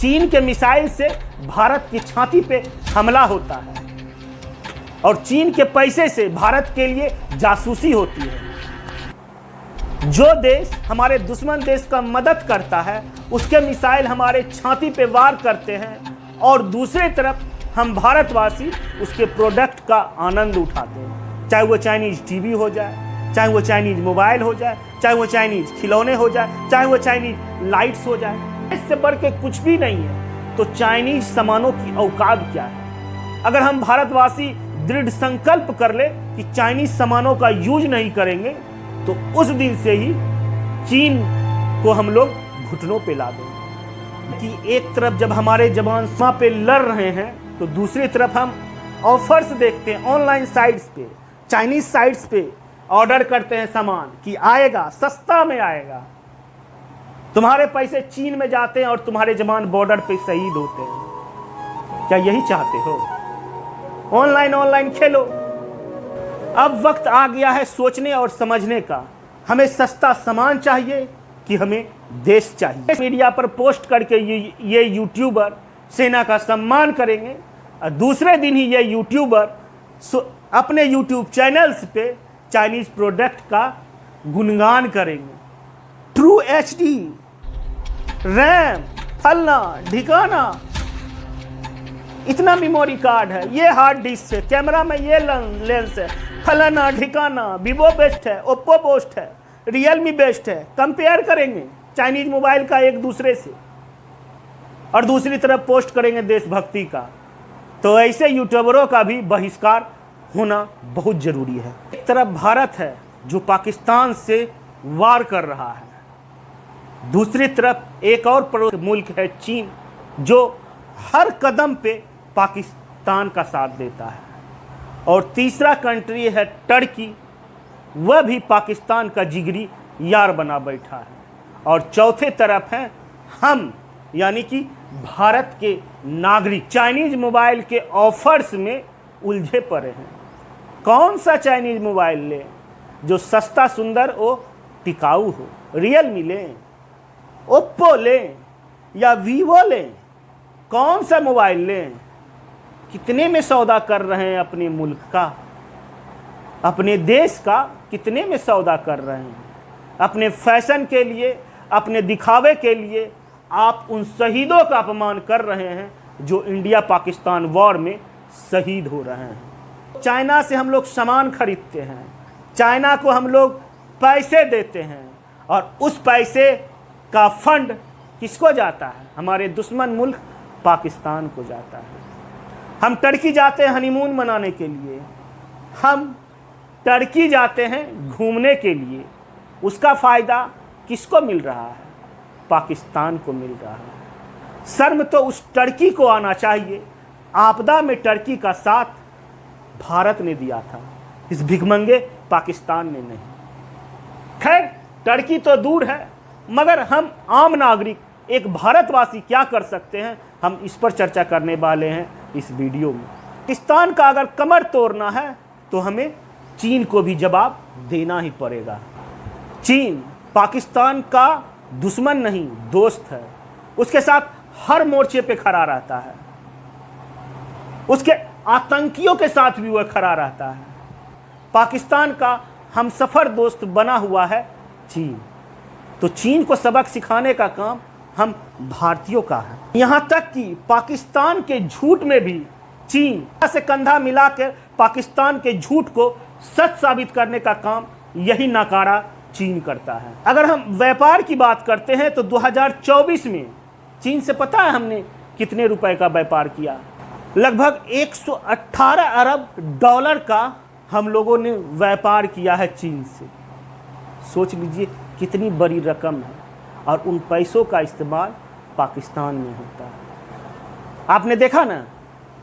चीन के मिसाइल से भारत की छाती पे हमला होता है और चीन के पैसे से भारत के लिए जासूसी होती है। जो देश हमारे दुश्मन देश का मदद करता है उसके मिसाइल हमारे छाती पे वार करते हैं और दूसरी तरफ हम भारतवासी उसके प्रोडक्ट का आनंद उठाते हैं, चाहे वो चाइनीज टीवी हो जाए, चाहे वो चाइनीज मोबाइल हो जाए, चाहे वो चाइनीज खिलौने हो जाए, चाहे वो चाइनीज लाइट्स हो जाए। इससे बढ़ के कुछ भी नहीं है। तो चाइनीज सामानों की औकात क्या है? अगर हम भारतवासी दृढ़ संकल्प कर ले कि चाइनीज सामानों का यूज नहीं करेंगे तो उस दिन से ही चीन को हम लोग घुटनों पे ला देंगे। कि एक तरफ जब हमारे जवान सीमा पे लड़ रहे हैं तो दूसरी तरफ हम ऑफर्स देखते हैं ऑनलाइन साइट्स पे, चाइनीज साइट्स पे ऑर्डर करते हैं सामान कि आएगा, सस्ता में आएगा। तुम्हारे पैसे चीन में जाते हैं और तुम्हारे जवान बॉर्डर पे शहीद होते हैं। क्या यही चाहते हो? ऑनलाइन खेलो। अब वक्त आ गया है सोचने और समझने का। हमें सस्ता सामान चाहिए कि हमें देश चाहिए? मीडिया पर पोस्ट करके ये यूट्यूबर सेना का सम्मान करेंगे और दूसरे दिन ही ये यूट्यूबर अपने यूट्यूब चैनल्स पे चाइनीज प्रोडक्ट का गुणगान करेंगे। ट्रू HD, रैम, फलना ढिकाना, इतना मेमोरी कार्ड है, ये हार्ड डिस्क है, कैमरा में ये लेंस है, फलाना ढिकाना, वीवो बेस्ट है, ओप्पो बेस्ट है, रियलमी बेस्ट है। कंपेयर करेंगे चाइनीज मोबाइल का एक दूसरे से और दूसरी तरफ पोस्ट करेंगे देशभक्ति का। तो ऐसे यूट्यूबरों का भी बहिष्कार होना बहुत जरूरी है। एक तरफ भारत है जो पाकिस्तान से वार कर रहा है, दूसरी तरफ एक और पड़ोसी मुल्क है चीन जो हर कदम पे पाकिस्तान का साथ देता है, और तीसरा कंट्री है टर्की, वह भी पाकिस्तान का जिगरी यार बना बैठा है, और चौथे तरफ हैं हम यानी कि भारत के नागरिक चाइनीज मोबाइल के ऑफर्स में उलझे पड़े हैं। कौन सा चाइनीज मोबाइल लें जो सस्ता, सुंदर और टिकाऊ हो? रियलमी लें, ओप्पो लें या वीवो लें? कौन सा मोबाइल लें? कितने में सौदा कर रहे हैं अपने मुल्क का, अपने देश का कितने में सौदा कर रहे हैं? अपने फैशन के लिए, अपने दिखावे के लिए आप उन शहीदों का अपमान कर रहे हैं जो इंडिया पाकिस्तान वॉर में शहीद हो रहे हैं। चाइना से हम लोग सामान खरीदते हैं, चाइना को हम लोग पैसे देते हैं और उस पैसे का फंड किसको जाता है? हमारे दुश्मन मुल्क पाकिस्तान को जाता है। हम टर्की जाते हैं हनीमून मनाने के लिए, हम टर्की जाते हैं घूमने के लिए, उसका फ़ायदा किसको मिल रहा है? पाकिस्तान को मिल रहा है। शर्म तो उस टर्की को आना चाहिए। आपदा में टर्की का साथ भारत ने दिया था, इस भिखमंगे पाकिस्तान ने नहीं। खैर, टर्की तो दूर है, मगर हम आम नागरिक, एक भारतवासी क्या कर सकते हैं, हम इस पर चर्चा करने वाले हैं इस वीडियो में। पाकिस्तान का अगर कमर तोड़ना है तो हमें चीन को भी जवाब देना ही पड़ेगा। चीन पाकिस्तान का दुश्मन नहीं, दोस्त है। उसके साथ हर मोर्चे पे खड़ा रहता है, उसके आतंकियों के साथ भी वह खड़ा रहता है। पाकिस्तान का हमसफर दोस्त बना हुआ है चीन। तो चीन को सबक सिखाने का काम हम भारतीयों का है। यहाँ तक कि पाकिस्तान के झूठ में भी चीन से कंधा मिलाकर पाकिस्तान के झूठ को सच साबित करने का काम यही नाकारा चीन करता है। अगर हम व्यापार की बात करते हैं तो 2024 में चीन से पता है हमने कितने रुपए का व्यापार किया? लगभग 118 अरब डॉलर का हम लोगों ने व्यापार किया है चीन से। सोच लीजिए कितनी बड़ी रकम है, और उन पैसों का इस्तेमाल पाकिस्तान में होता है। आपने देखा ना,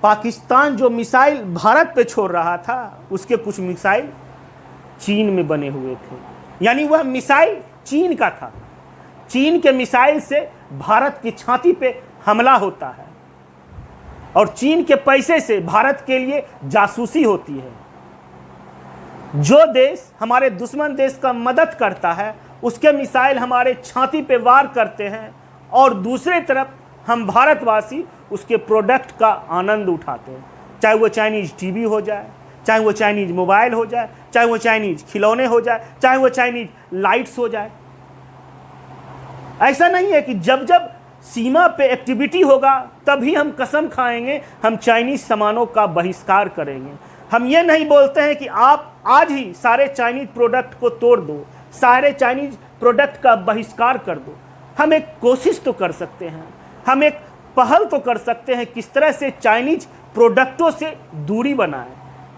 पाकिस्तान जो मिसाइल भारत पे छोड़ रहा था, उसके कुछ मिसाइल चीन में बने हुए थे, यानी वह मिसाइल चीन का था। चीन के मिसाइल से भारत की छाती पे हमला होता है और चीन के पैसे से भारत के लिए जासूसी होती है। जो देश हमारे दुश्मन देश का मदद करता है उसके मिसाइल हमारे छाती पे वार करते हैं और दूसरी तरफ हम भारतवासी उसके प्रोडक्ट का आनंद उठाते हैं, चाहे वो चाइनीज टीवी हो जाए, चाहे वो चाइनीज मोबाइल हो जाए, चाहे वो चाइनीज खिलौने हो जाए, चाहे वो चाइनीज लाइट्स हो जाए। ऐसा नहीं है कि जब जब सीमा पे एक्टिविटी होगा तभी हम कसम खाएंगे हम चाइनीज सामानों का बहिष्कार करेंगे। हम ये नहीं बोलते हैं कि आप आज ही सारे चाइनीज प्रोडक्ट को तोड़ दो, सारे चाइनीज प्रोडक्ट का बहिष्कार कर दो। हम एक कोशिश तो कर सकते हैं, हम एक पहल तो कर सकते हैं किस तरह से चाइनीज प्रोडक्टों से दूरी बनाएं।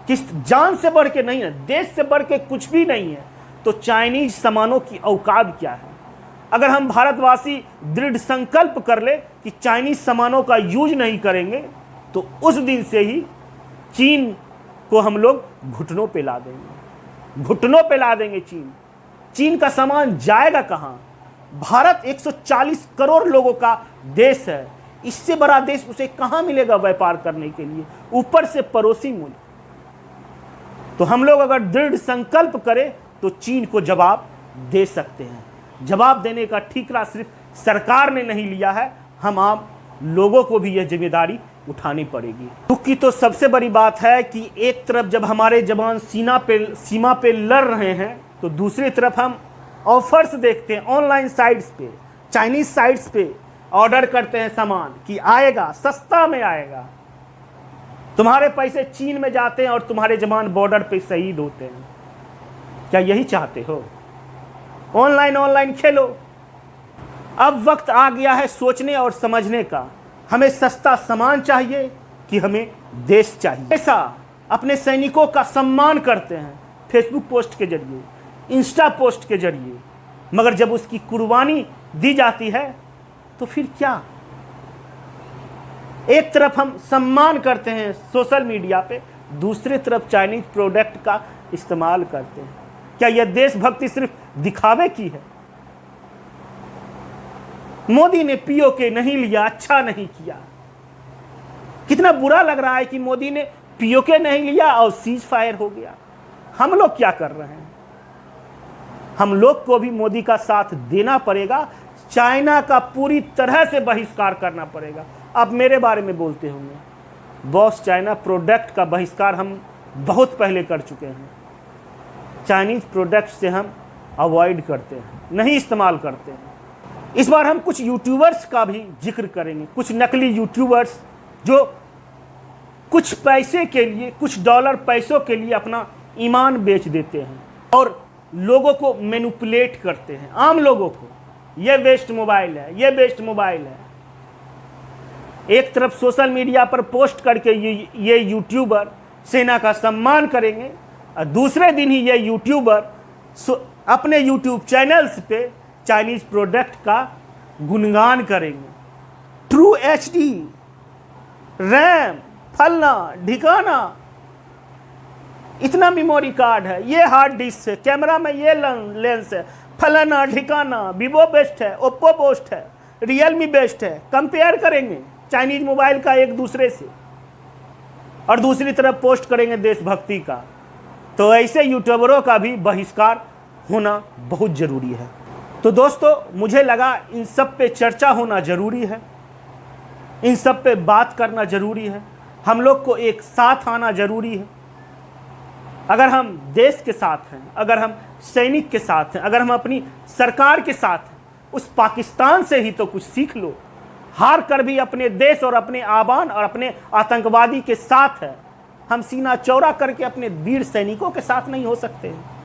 किस जान से बढ़ के नहीं है, देश से बढ़ के कुछ भी नहीं है। तो चाइनीज सामानों की औकात क्या है? अगर हम भारतवासी दृढ़ संकल्प कर ले कि चाइनीज सामानों का यूज नहीं करेंगे तो उस दिन से ही चीन को हम लोग घुटनों पे ला देंगे, घुटनों पे ला देंगे। चीन का सामान जाएगा कहाँ? भारत 140 करोड़ लोगों का देश है, इससे बड़ा देश उसे कहाँ मिलेगा व्यापार करने के लिए, ऊपर से पड़ोसी मुल्क। तो हम लोग अगर दृढ़ संकल्प करें तो चीन को जवाब दे सकते हैं। जवाब देने का ठीकरा सिर्फ सरकार ने नहीं लिया है, हम आम लोगों को भी यह जिम्मेदारी उठानी पड़ेगी। दुख की तो सबसे बड़ी बात है कि एक तरफ जब हमारे जवान सीमा पे लड़ रहे हैं तो दूसरी तरफ हम ऑफर्स देखते हैं ऑनलाइन साइट्स पे, चाइनीज साइट्स पे ऑर्डर करते हैं सामान कि आएगा, सस्ता में आएगा। तुम्हारे पैसे चीन में जाते हैं और तुम्हारे जवान बॉर्डर पे शहीद होते हैं। क्या यही चाहते हो? ऑनलाइन खेलो। अब वक्त आ गया है सोचने और समझने का। हमें सस्ता सामान चाहिए कि हमें देश चाहिए? ऐसा अपने सैनिकों का सम्मान करते हैं फेसबुक पोस्ट के जरिए, इंस्टा पोस्ट के जरिए, मगर जब उसकी कुर्बानी दी जाती है तो फिर क्या? एक तरफ हम सम्मान करते हैं सोशल मीडिया पे, दूसरी तरफ चाइनीज प्रोडक्ट का इस्तेमाल करते हैं। क्या यह देशभक्ति सिर्फ दिखावे की है? मोदी ने पीओके नहीं लिया, अच्छा नहीं किया। कितना बुरा लग रहा है कि मोदी ने पीओके नहीं लिया और सीज फायर हो गया। हम लोग क्या कर रहे हैं? हम लोग को भी मोदी का साथ देना पड़ेगा, चाइना का पूरी तरह से बहिष्कार करना पड़ेगा। आप मेरे बारे में बोलते होंगे, बॉस चाइना प्रोडक्ट का बहिष्कार हम बहुत पहले कर चुके हैं। चाइनीज प्रोडक्ट से हम अवॉइड करते हैं, नहीं इस्तेमाल करते हैं। इस बार हम कुछ यूट्यूबर्स का भी जिक्र करेंगे, कुछ नकली यूट्यूबर्स जो कुछ पैसे के लिए, कुछ डॉलर पैसों के लिए अपना ईमान बेच देते हैं और लोगों को मैनिपुलेट करते हैं। आम लोगों को ये बेस्ट मोबाइल है, ये बेस्ट मोबाइल है। एक तरफ सोशल मीडिया पर पोस्ट करके ये यूट्यूबर सेना का सम्मान करेंगे और दूसरे दिन ही ये यूट्यूबर अपने यूट्यूब चैनल्स पे चाइनीज प्रोडक्ट का गुणगान करेंगे। ट्रू HD, रैम, फलना ढिकाना, इतना मेमोरी कार्ड है, ये हार्ड डिस्क है, कैमरा में ये लेंस है, फलाना ढिकाना, वीवो बेस्ट है, ओप्पो बेस्ट है, रियलमी बेस्ट है। कंपेयर करेंगे चाइनीज मोबाइल का एक दूसरे से और दूसरी तरफ पोस्ट करेंगे देशभक्ति का। तो ऐसे यूट्यूबरों का भी बहिष्कार होना बहुत ज़रूरी है। तो दोस्तों, मुझे लगा इन सब पे चर्चा होना ज़रूरी है, इन सब पे बात करना ज़रूरी है, हम लोग को एक साथ आना ज़रूरी है। अगर हम देश के साथ हैं, अगर हम सैनिक के साथ हैं, अगर हम अपनी सरकार के साथ हैं, उस पाकिस्तान से ही तो कुछ सीख लो। हार कर भी अपने देश और अपने आबान और अपने आतंकवादी के साथ है। हम सीना चौड़ा करके अपने वीर सैनिकों के साथ नहीं हो सकते हैं।